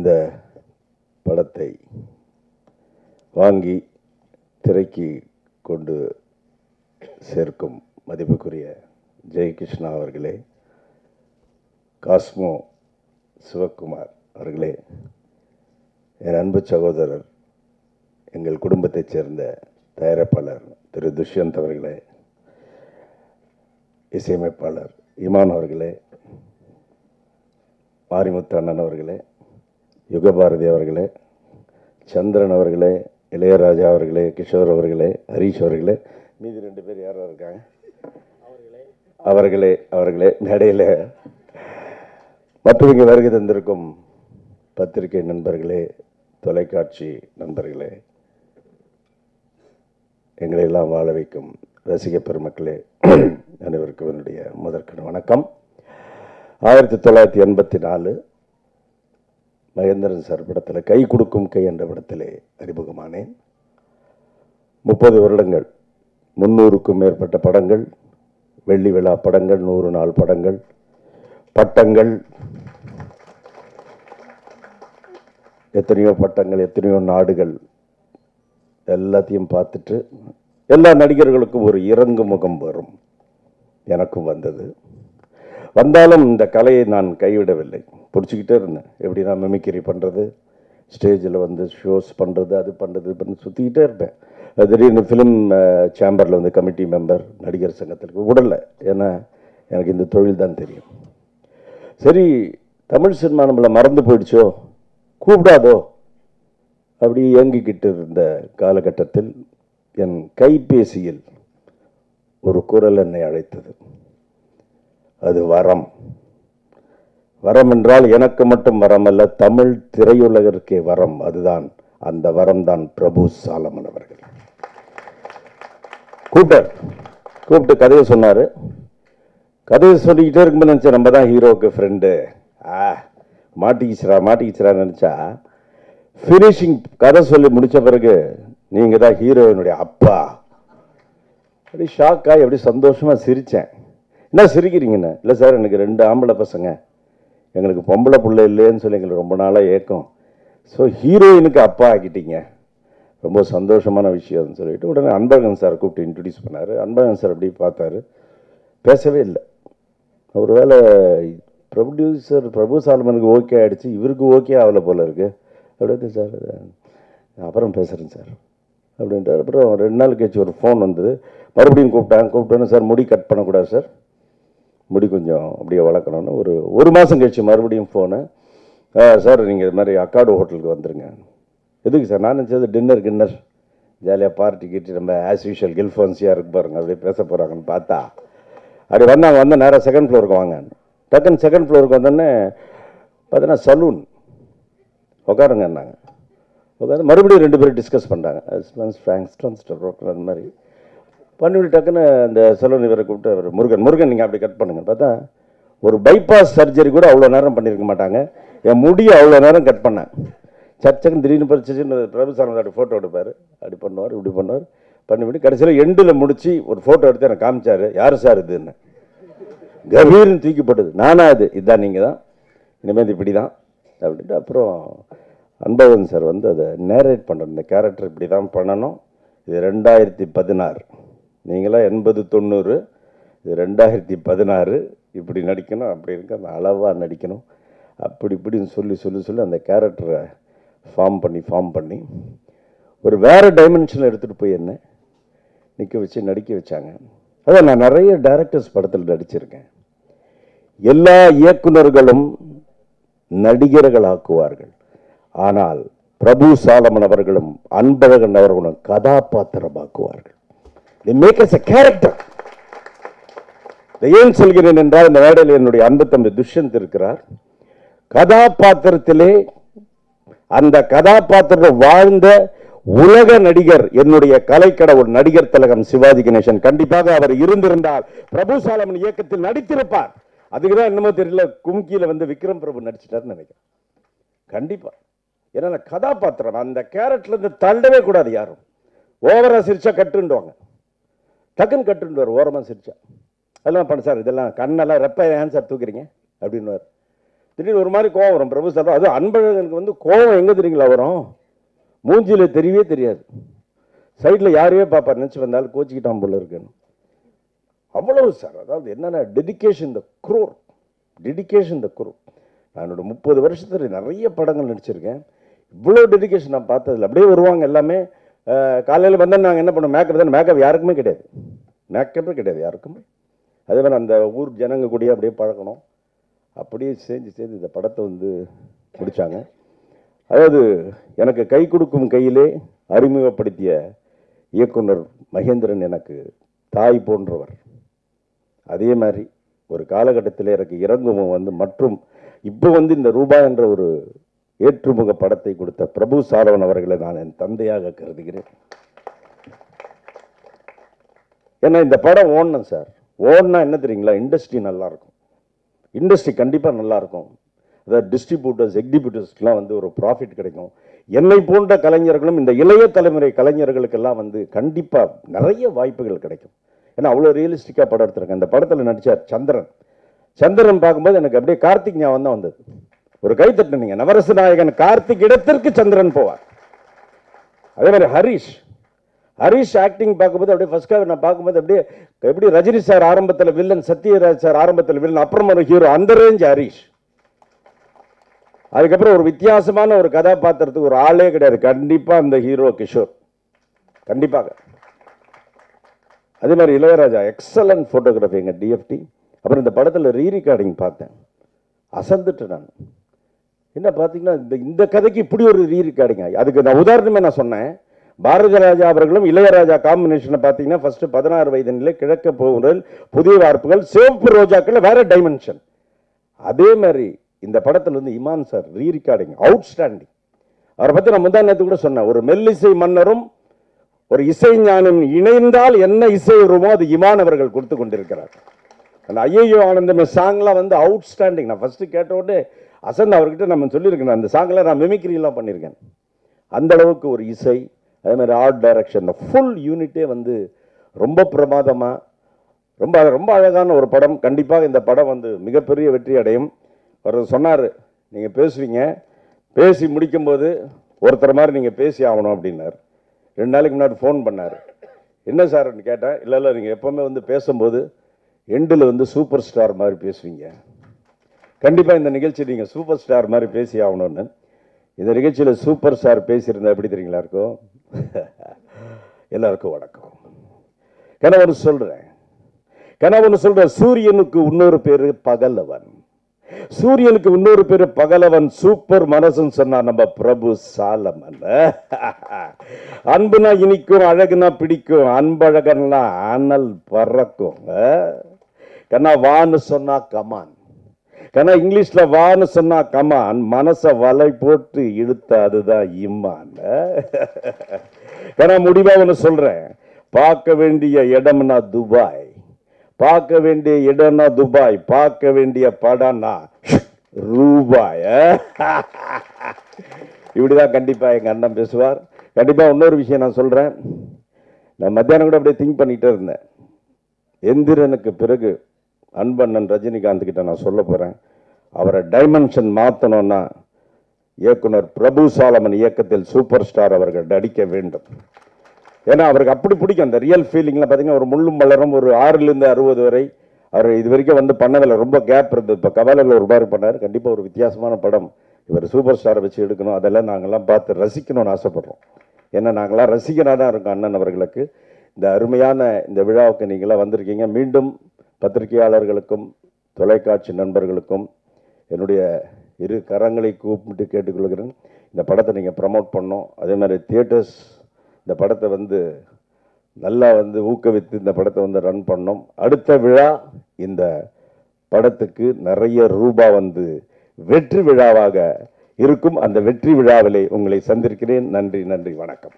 இந்த படத்தை வாங்கி திரைக்கு கொண்டு சேர்க்கும் மதிப்புக்குரிய ஜெயகிருஷ்ணா அவர்களே, காஸ்மோ சிவகுமார் அவர்களே, என் அன்பு சகோதரர், எங்கள் குடும்பத்தைச் சேர்ந்த தயாரிப்பாளர் திரு துஷ்யந்த் அவர்களே, இசையமைப்பாளர் இமான் அவர்களே, மாரிமுத்து அண்ணன் அவர்களே, யுகபாரதி அவர்களே, சந்திரன் அவர்களே, இளையராஜா அவர்களே, கிஷோர் அவர்களே, ஹரீஷ் அவர்களே, மீதி 2 பேர் யாராக இருக்காங்க, அவர்களே நடையில் மற்றும் இங்கே வருகை தந்திருக்கும் பத்திரிகை நண்பர்களே, தொலைக்காட்சி நண்பர்களே, எங்களை எல்லாம் வாழ வைக்கும் ரசிக பெருமக்களே, அனைவருக்கும் என்னுடைய முதற்கண் வணக்கம். 1984 மகேந்திரன் சார் படத்தில் கை கொடுக்கும் கை என்ற படத்திலே அறிமுகமானேன். 30 வருடங்கள், 300க்கும் மேற்பட்ட படங்கள், வெள்ளி விழா படங்கள், 100 நாள் படங்கள், பட்டங்கள், எத்தனையோ பட்டங்கள், எத்தனையோ நாடுகள், எல்லாத்தையும் பார்த்துட்டு எல்லா நடிகர்களுக்கும் ஒரு இறங்கு முகம் வரும். எனக்கும் வந்தது. வந்தாலும் இந்த கலையை நான் கைவிடவில்லை, பிடிச்சிக்கிட்டே இருந்தேன். எப்படின்னா மிமிக்ரி பண்ணுறது, ஸ்டேஜில் வந்து ஷோஸ் பண்ணுறது, அது பண்ணுறது, இது பண்ணி சுற்றிக்கிட்டே இருப்பேன். திடீர்னு ஃபிலிம் சேம்பரில் வந்து கமிட்டி மெம்பர், நடிகர் சங்கத்திற்கு விடலை. ஏன்னா எனக்கு இந்த தொழில் தான் தெரியும். சரி, தமிழ் சினிமா நம்மளை மறந்து போயிடுச்சோ, கூப்பிடாதோ அப்படி இயங்கிக்கிட்டு இருந்த காலகட்டத்தில் என் கைபேசியில் ஒரு குரல் என்னை அழைத்தது. அது வரம். வரம் என்றால் எனக்கு மட்டும் வரம் அல்ல, தமிழ் திரையுலகிற்கே வரம். அதுதான், அந்த வரம் தான் பிரபு சாலமன் அவர்கள். கூப்பிட்டு கதையை சொன்னார். கதையை சொல்லிக்கிட்டே இருக்கும்போது நினச்சேன், நம்ம தான் ஹீரோவுக்கு ஃப்ரெண்டு. மாட்டிக்கிச்சிரா நினச்சா, ஃபினிஷிங் கதை சொல்லி முடித்த பிறகு நீங்கள் தான் ஹீரோயினுடைய அப்பா. அப்படி ஷாக்காகி அப்படி சந்தோஷமாக சிரித்தேன். என்ன சிரிக்கிறீங்கன்னு? இல்லை சார், எனக்கு 2 ஆம்பளை பசங்க, எங்களுக்கு பொம்பளை பிள்ளை இல்லைன்னு சொல்லி எங்களுக்கு ரொம்ப நாளாக ஏக்கம். ஸோ ஹீரோயினுக்கு அப்பா ஆக்கிட்டீங்க, ரொம்ப சந்தோஷமான விஷயம்னு சொல்லிட்டு உடனே அன்பழகன் சார் கூப்பிட்டு இன்ட்ரடியூஸ் பண்ணார். அன்பழகன் சார் அப்படி பார்த்தாரு, பேசவே இல்லை. ஒரு வேளை ப்ரொடியூசர் பிரபு சாலமனுக்கு ஓகே ஆகிடுச்சு, இவருக்கு ஓகே ஆகலை போல இருக்குது. அப்படியே சார் அப்புறம் பேசுகிறேன் சார் அப்படின்ட்டு. அப்புறம் 2 நாள் கழிச்சு ஒரு ஃபோன் வந்தது. மறுபடியும் கூப்பிட்டோன்னு, சார் முடி கட் பண்ணக்கூடாது சார், முடி கொஞ்சம் அப்படியே வளர்க்கணும்னு. ஒரு மாதம் கழிச்சு மறுபடியும் ஃபோனு, சார் நீங்கள் இது மாதிரி அக்காடு ஹோட்டலுக்கு வந்துடுங்க. எதுக்கு சார்? நான் நினச்சது டின்னர் ஜாலியாக பார்ட்டி கிட்டி நம்ம ஆஸ் யூஷுவல் கில்ஃபோன்ஸியாக இருக்கு பாருங்க, அப்படியே பேச போகிறாங்கன்னு பார்த்தா அப்படி வந்தாங்க நேராக 2nd ஃப்ளோருக்கு வாங்க. டக்குன்னு 2nd ஃப்ளோருக்கு வந்தோடனே பார்த்தீங்கன்னா சலூன். உட்காருங்கன்னாங்க. உட்காந்து மறுபடியும் 2 பேரும் டிஸ்கஸ் பண்ணுறாங்க. அந்த மாதிரி பண்ணிவிட்டு டக்குன்னு அந்த சலூன் இவரை கூப்பிட்டு, அவர் முருகன் நீங்கள் அப்படி கட் பண்ணுங்க. பார்த்தா ஒரு பைபாஸ் சர்ஜரி கூட அவ்வளோ நேரம் பண்ணியிருக்க மாட்டாங்க. என் முடியை அவ்வளோ நேரம் கட் பண்ணேன். சச்சக்குன்னு திடீர்னு பறிச்சுன்னு பிரபு சாலமன் ஃபோட்டோ எடுப்பார், அப்படி பண்ணுவார், இப்படி பண்ணுவார், பண்ணிவிட்டு கடைசியில் எண்டில் முடித்து ஒரு ஃபோட்டோ எடுத்து எனக்கு காமிச்சார். யார் சார் இதுன்னு? கபீர்னு தூக்கிப்பட்டது. நானா இதுதான் நீங்கள் தான், இனிமேல் இப்படி தான் அப்படின்ட்டு. அப்புறம் அன்பழகன் சார் வந்து அதை நேரேட் பண்ணுற, இந்த கேரக்டர் இப்படி தான் பண்ணணும், இது 2016, நீங்களாம் 80-90, இது 2016, இப்படி நடிக்கணும், அப்படி இருக்க அந்த அளவாக நடிக்கணும், அப்படி இப்படின்னு சொல்லி அந்த கேரக்டரை ஃபார்ம் பண்ணி ஒரு வேறு டைமென்ஷனில் எடுத்துகிட்டு போய் என்ன நடிக்க வச்சாங்க. அதான் நான் நிறைய டைரக்டர்ஸ் படத்தில் நடிச்சிருக்கேன். எல்லா இயக்குநர்களும் நடிகர்கள் ஆக்குவார்கள், ஆனால் பிரபு சாலமன் அவர்களும் அன்பழகன் அவர்களும் கதாபாத்திரமாக்குவார்கள். They make us a character. ஏன் சொல்கிறேன் என்றால், இந்த வேடையில் என்னுடைய அன்பு தம்பி துஷ்யந்த் இருக்கிறார். கதாபாத்திரத்திலே அந்த கதாபாத்திரத்தை வாழ்ந்த உலக நடிகர், என்னுடைய கலைக்கடவுள் நடிகர் திலகம் சிவாஜி கணேசன். கண்டிப்பாக அவர் இருந்திருந்தால் பிரபு சாலமன் இயக்கத்தில் நடித்திருப்பார். அதுக்குதான் என்னமோ தெரியல, கும்கியில வந்து விக்ரம் பிரபு நடிச்சிட்டாருன்னு நினைக்கிறேன். கண்டிப்பா, ஏன்னா கதாபாத்திரம் அந்த கேரக்டர்ல இருந்து தள்ளவே கூடாது யாரும். ஓவரா சிரிச்சா கட்டுண்டுவாங்க, டக்குன்னு கட்டுண்டுவார். ஓரமா சிரிச்சா அதெல்லாம் பண்ண சார், இதெல்லாம் கண்ணெல்லாம் ரெப்ப ஏன் சார் தூக்குறீங்க அப்படின்னு. திடீர்னு ஒரு மாதிரி கோவம் வரும் பிரபு சார். அது அன்பழகனுக்கு வந்து கோவம் எங்கே தெரியுங்களா வரும், மூஞ்சியில் தெரியவே தெரியாது, சைடில் யாரையே பார்ப்பார், நினச்சி வந்தாலும் கோச்சிக்கிட்டான் போல இருக்குன்னு. அவ்வளவு சார். அதாவது என்னென்ன டெடிக்கேஷன் த குரோர், டெடிக்கேஷன் த குரோர். நான் என்னோட 30 வருஷத்துல நிறைய படங்கள் நடிச்சிருக்கேன். இவ்வளோ டெடிக்கேஷன் நான் பார்த்ததில்ல. அப்படியே வருவாங்க எல்லாமே. காலையில் வந்தால் நாங்கள் என்ன பண்ணோம், மேக்கப் தான். மேக்கப் யாருக்குமே கிடையாது, மேக்கப்பே கிடையாது யாருக்குமே. அதே மாதிரி அந்த ஊர் ஜனங்க கூடயே அப்படியே பழக்கணும். அப்படியே சேர்ந்து இந்த படத்தை வந்து முடித்தாங்க. அதாவது எனக்கு கை கொடுக்கும் கையிலே அறிமுகப்படுத்திய இயக்குனர் மகேந்திரன் எனக்கு தாய் போன்றவர். அதே மாதிரி ஒரு காலகட்டத்தில் எனக்கு இறங்குமும் வந்து மற்றும் இப்போ வந்து இந்த ரூபாய் என்ற ஒரு ஏற்றுமுக படத்தை கொடுத்த பிரபு சாலவன் அவர்களை நான் என் தந்தையாக கருதுகிறேன். ஏன்னா இந்த படம் ஓடணும் சார். ஓடனா என்ன தெரியுங்களா, இண்டஸ்ட்ரி நல்லா இருக்கும், இண்டஸ்ட்ரி கண்டிப்பாக நல்லா இருக்கும். அதாவது டிஸ்ட்ரிபியூட்டர்ஸ் எக்ஸிபியூட்டர்ஸ்க்கெலாம் வந்து ஒரு ப்ராஃபிட் கிடைக்கும். என்னை போன்ற கலைஞர்களும் இந்த இளைய தலைமுறை கலைஞர்களுக்கெல்லாம் வந்து கண்டிப்பாக நிறைய வாய்ப்புகள் கிடைக்கும். ஏன்னா அவ்வளோ ரியலிஸ்டிக்காக படம் எடுத்திருக்கேன். இந்த படத்தில் நடித்தார் சந்திரன் பார்க்கும்போது எனக்கு அப்படியே கார்த்திக் ஞாபகம் தான் வந்தது. ஒரு கை தட்டுனீங்க, நவரச நாயகன் கார்த்திக் இடத்திற்கு சந்திரன் போவார். அதே மாதிரி ஹரிஷ் ஆக்டிங் பார்க்கும்போது அப்படியே ஃபர்ஸ்ட் நான் பார்க்கும்போது அப்படியே எப்படி ரஜினி சார் ஆரம்பத்தில் வில்லன், சத்யராஜ் சார் ஆரம்பத்தில் வில்லன், அப்புறம் ஒரு ஹீரோ, அந்த ரேஞ்ச் ஹரிஷ். அதுக்கப்புறம் ஒரு வித்தியாசமான ஒரு கதாபாத்திரத்துக்கு ஒரு ஆளே கிடையாது, கண்டிப்பாக அந்த ஹீரோ கிஷோர், கண்டிப்பாக. அதே மாதிரி இளையராஜா எக்ஸலன்ட் ஃபோட்டோகிராஃபி, எங்கள் டிஎஃப்டி. அப்புறம் இந்த படத்தில் ரீரிகார்டிங் பார்த்தேன், அசந்துட்டு நான். என்ன பார்த்தீங்கன்னா இந்த கதைக்கு இப்படி ஒரு ரீரிகார்டிங் ஆகி, அதுக்கு நான் உதாரணமே நான் சொன்னேன். பாரதி ராஜா அவர்களும் இளையராஜா காம்பினேஷனை பார்த்தீங்கன்னா ஃபர்ஸ்ட் 16 வயது நிலை, கிழக்க போகுதல், புதிய வார்ப்புகள், சிவப்பு ரோஜாக்கள், வேற டைமென்ஷன். அதே மாதிரி இந்த படத்தில் வந்து இமான் சார் ரீரிகார்டிங் அவுட்ஸ்டாண்டிங். அவரை பற்றி நான் முந்தா நேரத்து கூட சொன்னேன். ஒரு மெல்லிசை மன்னரும் ஒரு இசை ஞானம் இணைந்தால் என்ன இசை வருமோ அது இமான் அவர்கள் கொடுத்து கொண்டிருக்கிறார். அந்த ஐயோ ஆனந்தமே சாங்லாம் வந்து அவுட்ஸ்டாண்டிங். நான் ஃபர்ஸ்ட் கேட்ட உடனே அசந்த் அவர்கிட்ட நம்ம சொல்லியிருக்கேன், அந்த சாங்கில் நான் மிமிக்ரிலாம் பண்ணியிருக்கேன். அந்த அளவுக்கு ஒரு இசை, அதே மாதிரி ஆர்ட் டைரக்ஷன், ஃபுல் யூனிட்டே வந்து ரொம்ப பிரமாதமாக, ரொம்ப ரொம்ப அழகான ஒரு படம். கண்டிப்பாக இந்த படம் வந்து மிகப்பெரிய வெற்றி அடையும். அவர் சொன்னார், நீங்கள் பேசுவீங்க, பேசி முடிக்கும்போது ஒருத்தர் மாதிரி நீங்கள் பேசி ஆகணும் அப்படின்னார். 2 நாளைக்கு முன்னாடி ஃபோன் பண்ணார். என்ன சார்ன்னு கேட்டேன். இல்லை நீங்கள் எப்போவுமே வந்து பேசும்போது எண்டில் வந்து சூப்பர் ஸ்டார் மாதிரி பேசுவீங்க, கண்டிப்பாக இந்த நிகழ்ச்சி நீங்கள் சூப்பர் ஸ்டார் மாதிரி பேசி ஆகணும்னு. இந்த நிகழ்ச்சியில் சூப்பர் ஸ்டார் பேசியிருந்தா எப்படி தெரியுங்களா இருக்கும்? எல்லாருக்கும் வணக்கம். கனவுன்னு சொல்கிறேன், சூரியனுக்கு இன்னொரு பேர் பகலவன், சூரியனுக்கு இன்னொரு பேரு பகலவன். சூப்பர் மனசுன்னு சொன்னா நம்ம பிரபு சாலமன். அன்புனா இனிக்கும், அழகுனா பிடிக்கும், அன்பழகன்னா அனல் பறக்கும். கண்ணா வான்னு சொன்னா கமான், கண்ணா இங்கிலீஷ்ல வான்னு சொன்னா கமான், மனச வலை போட்டு இழுத்த அதுதான் இம்மான். கண்ணா முடிவா ஒன்று சொல்றேன், பார்க்க வேண்டிய இடம்னா துபாய், பார்க்க வேண்டிய இடம்னா துபாய், பார்க்க வேண்டிய படம்னா ரூபாய். இப்படிதான் கண்டிப்பா எங்க அண்ணன் பேசுவார். கண்டிப்பா இன்னொரு விஷயம் நான் சொல்றேன். நான் மத்தியானம் கூட அப்படியே திங்க் பண்ணிட்டே இருந்தேன். எந்திரனுக்கு பிறகு அன்பண்ணன் ரஜினிகாந்த் கிட்ட நான் சொல்ல போறேன், அவரை டைமென்ஷன் மாற்றணும்னா இயக்குனர் பிரபு சாலமன் இயக்கத்தில் சூப்பர் ஸ்டார் அவர்கள் நடிக்க வேண்டும். ஏன்னா அவருக்கு அப்படி பிடிக்கும் அந்த ரியல் ஃபீலிங்லாம். பார்த்தீங்கன்னா ஒரு முள்ளும் மலரும் ஒரு 6லேருந்து 60 வரை அவர் இது வரைக்கும் வந்து பண்ணதில்லை, ரொம்ப கேப் இருந்தது. இப்போ கவலையில் ஒரு மாதிரி பண்ணார். கண்டிப்பாக ஒரு வித்தியாசமான படம் இவர் சூப்பர் ஸ்டாரை வச்சு எடுக்கணும். அதெல்லாம் நாங்கள்லாம் பார்த்து ரசிக்கணும்னு ஆசைப்படுறோம். ஏன்னா நாங்களாம் ரசிகனாக தான் இருக்கோம் அண்ணன் அவர்களுக்கு. இந்த அருமையான இந்த விழாவுக்கு நீங்களாம் வந்திருக்கீங்க. மீண்டும் பத்திரிகையாளர்களுக்கும் தொலைக்காட்சி நண்பர்களுக்கும் என்னுடைய இரு கரங்களை கூப்பிட்டு கேட்டுக்கொள்கிறேன், இந்த படத்தை நீங்கள் ப்ரமோட் பண்ணோம். அதே மாதிரி தியேட்டர்ஸ் இந்த படத்தை வந்து நல்லா வந்து ஊக்குவித்து இந்த படத்தை வந்து ரன் பண்ணோம். அடுத்த விழா இந்த படத்துக்கு நிறைய ரூபா வந்து வெற்றி விழாவாக இருக்கும். அந்த வெற்றி விழாவிலே உங்களை சந்திருக்கிறேன். நன்றி, வணக்கம்.